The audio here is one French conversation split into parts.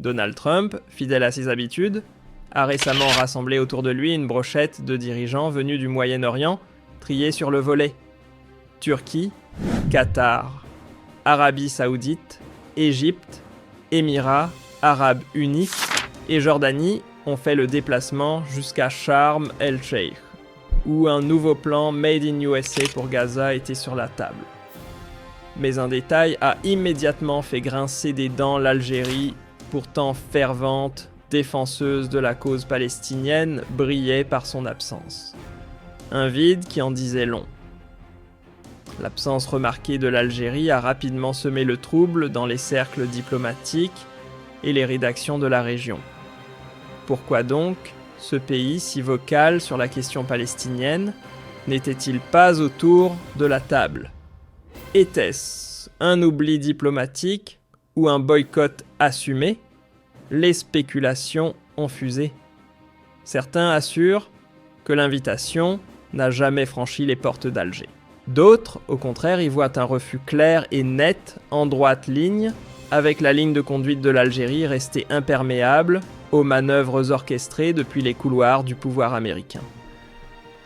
Donald Trump, fidèle à ses habitudes, a récemment rassemblé autour de lui une brochette de dirigeants venus du Moyen-Orient, triés sur le volet. Turquie, Qatar, Arabie Saoudite, Égypte, Émirats Arabes Unis et Jordanie ont fait le déplacement jusqu'à Sharm el-Sheikh, où un nouveau plan Made in USA pour Gaza était sur la table. Mais un détail a immédiatement fait grincer des dents l'Algérie, pourtant fervente, défenseuse de la cause palestinienne, brillait par son absence. Un vide qui en disait long. L'absence remarquée de l'Algérie a rapidement semé le trouble dans les cercles diplomatiques et les rédactions de la région. Pourquoi donc ce pays si vocal sur la question palestinienne n'était-il pas autour de la table ? Était-ce un oubli diplomatique ou un boycott assumé ? Les spéculations ont fusé. Certains assurent que l'invitation n'a jamais franchi les portes d'Alger. D'autres, au contraire, y voient un refus clair et net, en droite ligne, avec la ligne de conduite de l'Algérie restée imperméable aux manœuvres orchestrées depuis les couloirs du pouvoir américain.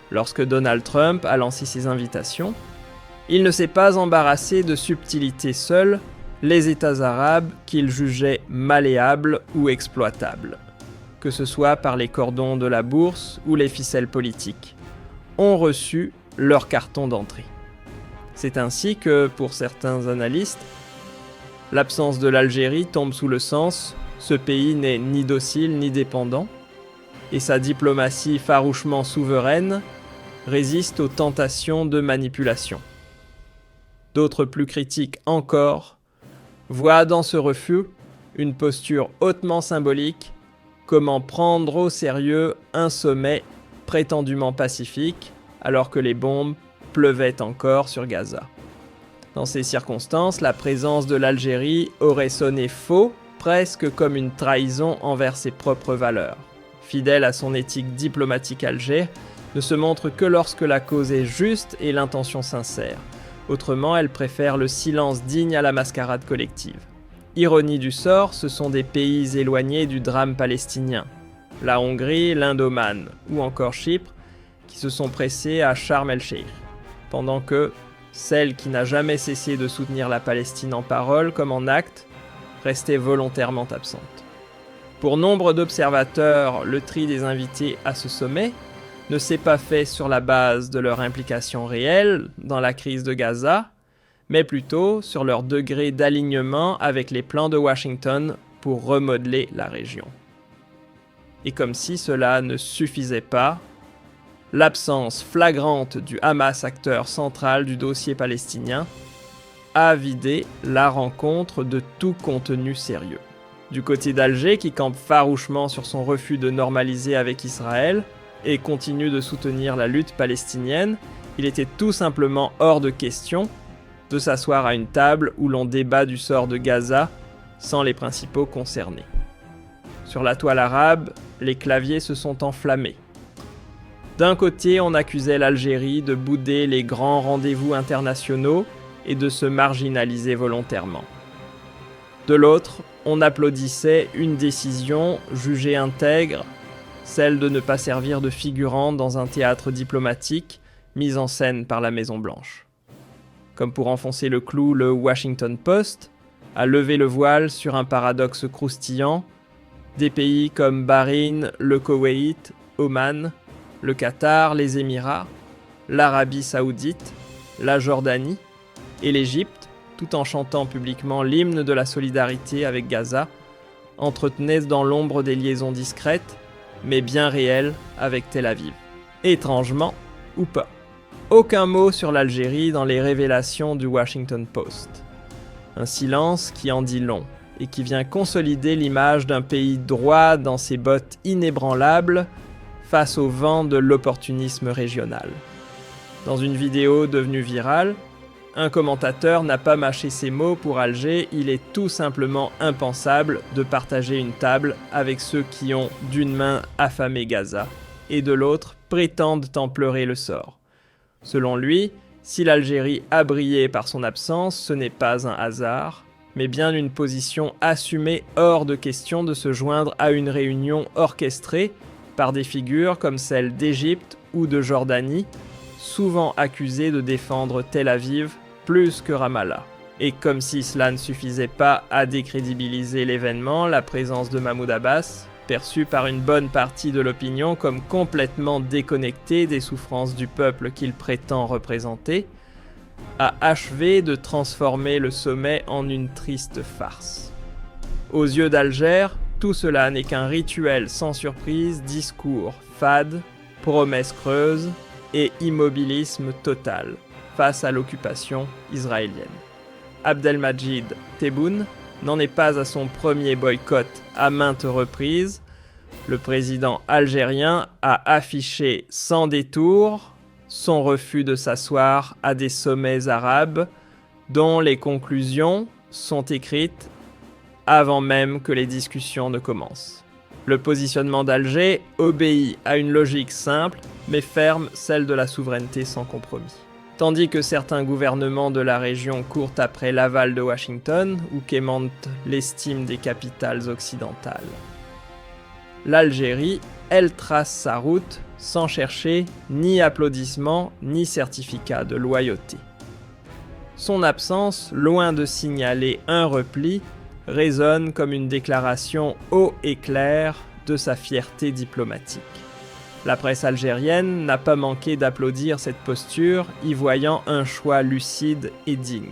Lorsque Donald Trump a lancé ses invitations, il ne s'est pas embarrassé de subtilités seuls les États arabes qu'il jugeait malléables ou exploitables, que ce soit par les cordons de la bourse ou les ficelles politiques, ont reçu leur carton d'entrée. C'est ainsi que, pour certains analystes, l'absence de l'Algérie tombe sous le sens « ce pays n'est ni docile ni dépendant » et sa diplomatie farouchement souveraine résiste aux tentations de manipulation. D'autres plus critiques encore voient dans ce refus une posture hautement symbolique, comment prendre au sérieux un sommet prétendument pacifique alors que les bombes pleuvaient encore sur Gaza. Dans ces circonstances, la présence de l'Algérie aurait sonné faux, presque comme une trahison envers ses propres valeurs. Fidèle à son éthique diplomatique, Alger ne se montre que lorsque la cause est juste et l'intention sincère. Autrement, elle préfère le silence digne à la mascarade collective. Ironie du sort, ce sont des pays éloignés du drame palestinien. La Hongrie, l'Inde-Oman ou encore Chypre, qui se sont pressés à Sharm el-Sheikh, pendant que celle qui n'a jamais cessé de soutenir la Palestine en parole comme en acte restait volontairement absente. Pour nombre d'observateurs, le tri des invités à ce sommet ne s'est pas fait sur la base de leur implication réelle dans la crise de Gaza, mais plutôt sur leur degré d'alignement avec les plans de Washington pour remodeler la région. Et comme si cela ne suffisait pas, l'absence flagrante du Hamas, acteur central du dossier palestinien, a vidé la rencontre de tout contenu sérieux. Du côté d'Alger, qui campe farouchement sur son refus de normaliser avec Israël et continue de soutenir la lutte palestinienne, il était tout simplement hors de question de s'asseoir à une table où l'on débat du sort de Gaza sans les principaux concernés. Sur la toile arabe, les claviers se sont enflammés. D'un côté, on accusait l'Algérie de bouder les grands rendez-vous internationaux et de se marginaliser volontairement. De l'autre, on applaudissait une décision jugée intègre, celle de ne pas servir de figurant dans un théâtre diplomatique mis en scène par la Maison-Blanche. Comme pour enfoncer le clou, le Washington Post a levé le voile sur un paradoxe croustillant. Des pays comme Bahreïn, le Koweït, Oman, le Qatar, les Émirats, l'Arabie Saoudite, la Jordanie et l'Égypte, tout en chantant publiquement l'hymne de la solidarité avec Gaza, entretenaient dans l'ombre des liaisons discrètes, mais bien réelles avec Tel Aviv. Étrangement, ou pas. Aucun mot sur l'Algérie dans les révélations du Washington Post. Un silence qui en dit long et qui vient consolider l'image d'un pays droit dans ses bottes inébranlables face au vent de l'opportunisme régional. Dans une vidéo devenue virale, un commentateur n'a pas mâché ses mots pour Alger, il est tout simplement impensable de partager une table avec ceux qui ont d'une main affamé Gaza et de l'autre prétendent en pleurer le sort. Selon lui, si l'Algérie a brillé par son absence, ce n'est pas un hasard, mais bien une position assumée hors de question de se joindre à une réunion orchestrée par des figures comme celle d'Égypte ou de Jordanie, souvent accusées de défendre Tel Aviv plus que Ramallah. Et comme si cela ne suffisait pas à décrédibiliser l'événement, la présence de Mahmoud Abbas, perçu par une bonne partie de l'opinion comme complètement déconnecté des souffrances du peuple qu'il prétend représenter, a achevé de transformer le sommet en une triste farce. Aux yeux d'Alger, tout cela n'est qu'un rituel sans surprise, discours fade, promesses creuses et immobilisme total face à l'occupation israélienne. Abdelmadjid Tebboune n'en est pas à son premier boycott à maintes reprises. Le président algérien a affiché sans détour son refus de s'asseoir à des sommets arabes dont les conclusions sont écrites avant même que les discussions ne commencent. Le positionnement d'Alger obéit à une logique simple mais ferme, celle de la souveraineté sans compromis. Tandis que certains gouvernements de la région courent après l'aval de Washington ou quémentent l'estime des capitales occidentales. L'Algérie, elle trace sa route sans chercher ni applaudissements ni certificat de loyauté. Son absence, loin de signaler un repli, résonne comme une déclaration haut et claire de sa fierté diplomatique. La presse algérienne n'a pas manqué d'applaudir cette posture, y voyant un choix lucide et digne.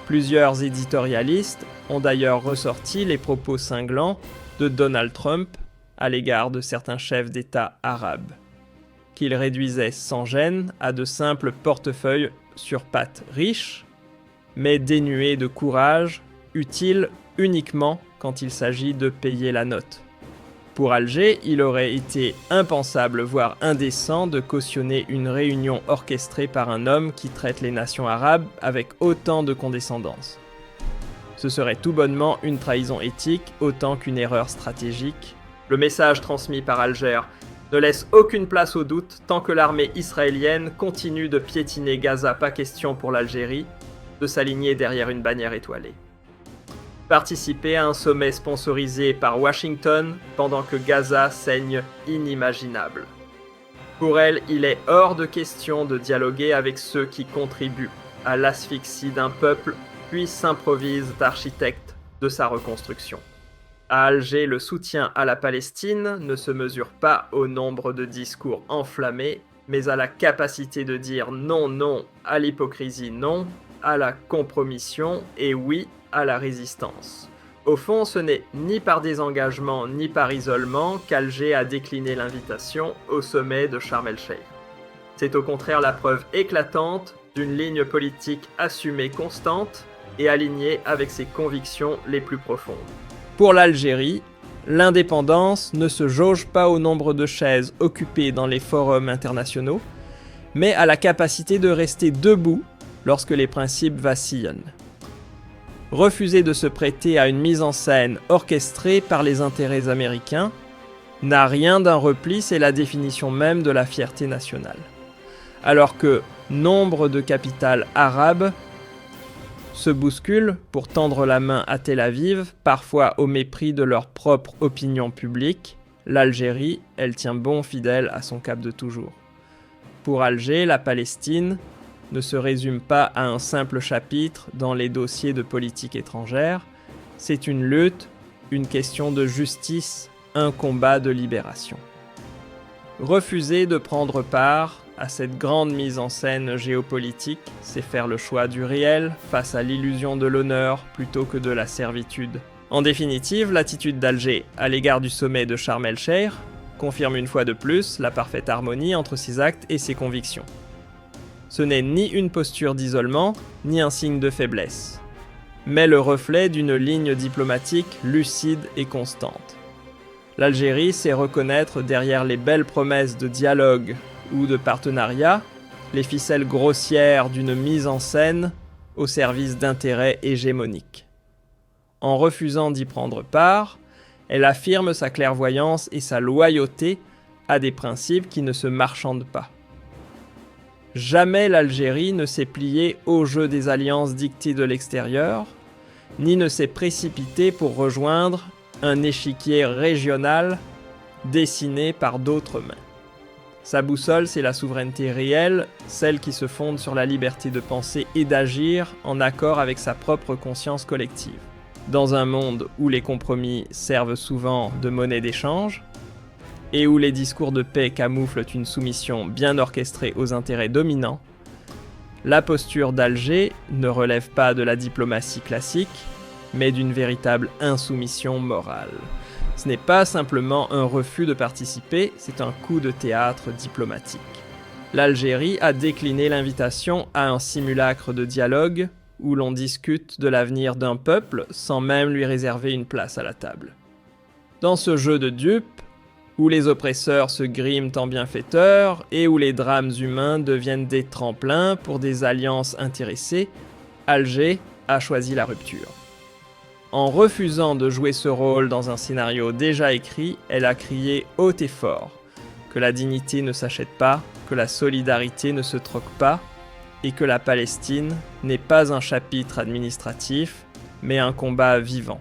Plusieurs éditorialistes ont d'ailleurs ressorti les propos cinglants de Donald Trump à l'égard de certains chefs d'État arabes, qu'il réduisait sans gêne à de simples portefeuilles sur pattes riches, mais dénués de courage, utiles uniquement quand il s'agit de payer la note. Pour Alger, il aurait été impensable, voire indécent, de cautionner une réunion orchestrée par un homme qui traite les nations arabes avec autant de condescendance. Ce serait tout bonnement une trahison éthique autant qu'une erreur stratégique. Le message transmis par Alger ne laisse aucune place au doute tant que l'armée israélienne continue de piétiner Gaza, pas question pour l'Algérie de s'aligner derrière une bannière étoilée. Participer à un sommet sponsorisé par Washington pendant que Gaza saigne inimaginable. Pour elle, il est hors de question de dialoguer avec ceux qui contribuent à l'asphyxie d'un peuple puis s'improvisent architectes de sa reconstruction. À Alger, le soutien à la Palestine ne se mesure pas au nombre de discours enflammés, mais à la capacité de dire non, non, à l'hypocrisie non, à la compromission et oui, à la résistance. Au fond, ce n'est ni par désengagement ni par isolement qu'Alger a décliné l'invitation au sommet de Sharm el-Cheikh. C'est au contraire la preuve éclatante d'une ligne politique assumée constante et alignée avec ses convictions les plus profondes. Pour l'Algérie, l'indépendance ne se jauge pas au nombre de chaises occupées dans les forums internationaux, mais à la capacité de rester debout lorsque les principes vacillent. Refuser de se prêter à une mise en scène orchestrée par les intérêts américains n'a rien d'un repli, c'est la définition même de la fierté nationale. Alors que nombre de capitales arabes se bousculent pour tendre la main à Tel Aviv, parfois au mépris de leur propre opinion publique, l'Algérie, elle tient bon fidèle à son cap de toujours. Pour Alger, la Palestine ne se résume pas à un simple chapitre dans les dossiers de politique étrangère, c'est une lutte, une question de justice, un combat de libération. Refuser de prendre part à cette grande mise en scène géopolitique, c'est faire le choix du réel face à l'illusion de l'honneur plutôt que de la servitude. En définitive, l'attitude d'Alger à l'égard du sommet de Sharm el-Cheikh confirme une fois de plus la parfaite harmonie entre ses actes et ses convictions. Ce n'est ni une posture d'isolement, ni un signe de faiblesse, mais le reflet d'une ligne diplomatique lucide et constante. L'Algérie sait reconnaître derrière les belles promesses de dialogue ou de partenariat les ficelles grossières d'une mise en scène au service d'intérêts hégémoniques. En refusant d'y prendre part, elle affirme sa clairvoyance et sa loyauté à des principes qui ne se marchandent pas. Jamais l'Algérie ne s'est pliée au jeu des alliances dictées de l'extérieur, ni ne s'est précipité pour rejoindre un échiquier régional dessiné par d'autres mains. Sa boussole, c'est la souveraineté réelle, celle qui se fonde sur la liberté de penser et d'agir en accord avec sa propre conscience collective. Dans un monde où les compromis servent souvent de monnaie d'échange, et où les discours de paix camouflent une soumission bien orchestrée aux intérêts dominants, la posture d'Alger ne relève pas de la diplomatie classique, mais d'une véritable insoumission morale. Ce n'est pas simplement un refus de participer, c'est un coup de théâtre diplomatique. L'Algérie a décliné l'invitation à un simulacre de dialogue où l'on discute de l'avenir d'un peuple sans même lui réserver une place à la table. Dans ce jeu de dupes, où les oppresseurs se griment en bienfaiteurs et où les drames humains deviennent des tremplins pour des alliances intéressées, Alger a choisi la rupture. En refusant de jouer ce rôle dans un scénario déjà écrit, elle a crié haut et fort que la dignité ne s'achète pas, que la solidarité ne se troque pas, et que la Palestine n'est pas un chapitre administratif, mais un combat vivant.